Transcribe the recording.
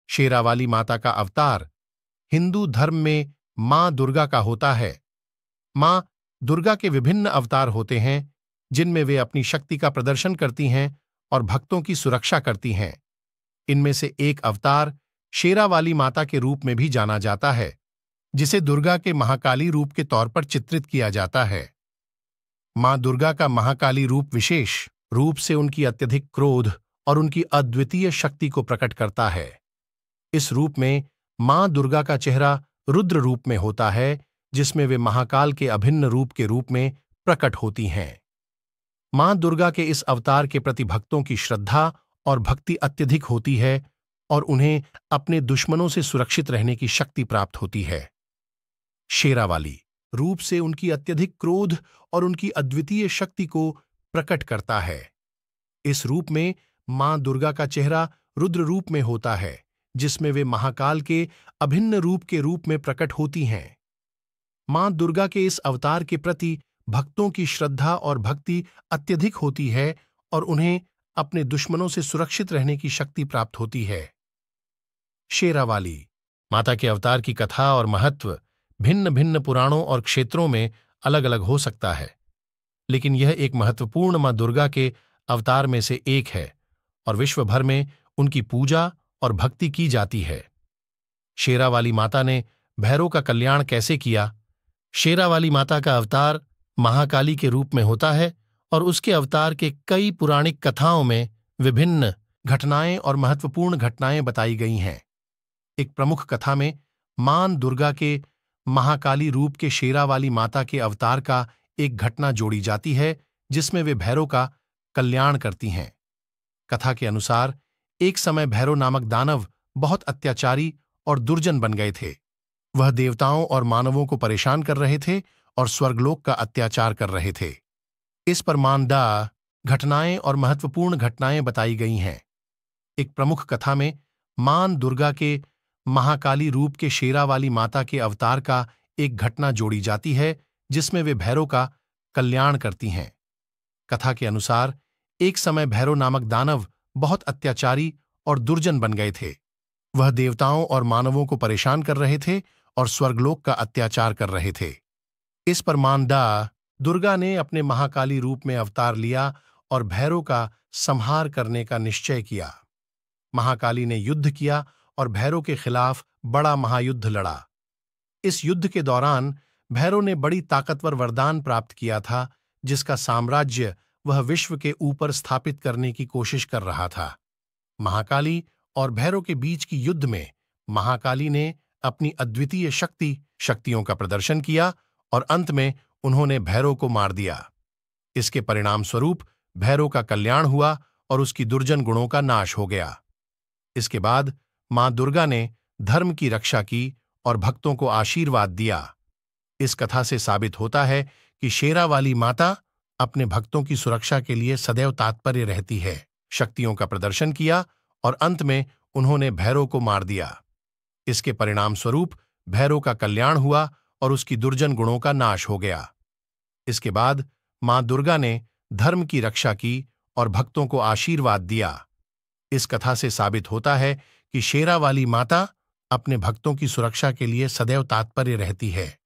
शेरावाली माता का अवतार हिंदू धर्म में मां दुर्गा का होता है। मां दुर्गा के विभिन्न अवतार होते हैं जिनमें वे अपनी शक्ति का प्रदर्शन करती हैं और भक्तों की सुरक्षा करती हैं। इनमें से एक अवतार शेरावाली माता के रूप में भी जाना जाता है, जिसे दुर्गा के महाकाली रूप के तौर पर चित्रित किया जाता है। मां दुर्गा का महाकाली रूप विशेष रूप से उनकी अत्यधिक क्रोध और उनकी अद्वितीय शक्ति को प्रकट करता है। इस रूप में मां दुर्गा का चेहरा रुद्र रूप में होता है, जिसमें वे महाकाल के अभिन्न रूप के रूप में प्रकट होती हैं। मां दुर्गा के इस अवतार के प्रति भक्तों की श्रद्धा और भक्ति अत्यधिक होती है और उन्हें अपने दुश्मनों से सुरक्षित रहने की शक्ति प्राप्त होती है। शेरावाली रूप से उनकी अत्यधिक क्रोध और उनकी अद्वितीय शक्ति को प्रकट करता है। इस रूप में मां दुर्गा का चेहरा रुद्र रूप में होता है, जिसमें वे महाकाल के अभिन्न रूप के रूप में प्रकट होती हैं। मां दुर्गा के इस अवतार के प्रति भक्तों की श्रद्धा और भक्ति अत्यधिक होती है और उन्हें अपने दुश्मनों से सुरक्षित रहने की शक्ति प्राप्त होती है। शेरावाली माता के अवतार की कथा और महत्व भिन्न भिन्न पुराणों और क्षेत्रों में अलग अलग हो सकता है, लेकिन यह एक महत्वपूर्ण मां दुर्गा के अवतार में से एक है और विश्व भर में उनकी पूजा और भक्ति की जाती है। शेरावाली माता ने भैरव का कल्याण कैसे किया? शेरावाली माता का अवतार महाकाली के रूप में होता है और उसके अवतार के कई पौराणिक कथाओं में विभिन्न घटनाएं और महत्वपूर्ण घटनाएं बताई गई हैं। एक प्रमुख कथा में मां दुर्गा के महाकाली रूप के शेरावाली माता के अवतार का एक घटना जोड़ी जाती है, जिसमें वे भैरव का कल्याण करती हैं। कथा के अनुसार एक समय भैरव नामक दानव बहुत अत्याचारी और दुर्जन बन गए थे। वह देवताओं और मानवों को परेशान कर रहे थे और स्वर्गलोक का अत्याचार कर रहे थे। इस पर मानदा घटनाएं और महत्वपूर्ण घटनाएं बताई गई हैं। एक प्रमुख कथा में मां दुर्गा के महाकाली रूप के शेरावाली माता के अवतार का एक घटना जोड़ी जाती है, जिसमें वे भैरव का कल्याण करती हैं। कथा के अनुसार एक समय भैरव नामक दानव बहुत अत्याचारी और दुर्जन बन गए थे। वह देवताओं और मानवों को परेशान कर रहे थे और स्वर्गलोक का अत्याचार कर रहे थे। इस पर मानदा दुर्गा ने अपने महाकाली रूप में अवतार लिया और भैरव का संहार करने का निश्चय किया। महाकाली ने युद्ध किया और भैरव के खिलाफ बड़ा महायुद्ध लड़ा। इस युद्ध के दौरान भैरव ने बड़ी ताकतवर वरदान प्राप्त किया था, जिसका साम्राज्य वह विश्व के ऊपर स्थापित करने की कोशिश कर रहा था। महाकाली और भैरव के बीच की युद्ध में महाकाली ने अपनी अद्वितीय शक्तियों का प्रदर्शन किया और अंत में उन्होंने भैरव को मार दिया। इसके परिणाम स्वरूप भैरव का कल्याण हुआ और उसकी दुर्जन गुणों का नाश हो गया। इसके बाद मां दुर्गा ने धर्म की रक्षा की और भक्तों को आशीर्वाद दिया। इस कथा से साबित होता है कि शेरावाली माता अपने भक्तों की सुरक्षा के लिए सदैव तत्पर रहती है। शक्तियों का प्रदर्शन किया और अंत में उन्होंने भैरव को मार दिया। इसके परिणाम स्वरूप भैरव का कल्याण हुआ और उसकी दुर्जन गुणों का नाश हो गया। इसके बाद मां दुर्गा ने धर्म की रक्षा की और भक्तों को आशीर्वाद दिया। इस कथा से साबित होता है कि शेरावाली माता अपने भक्तों की सुरक्षा के लिए सदैव तत्पर रहती है।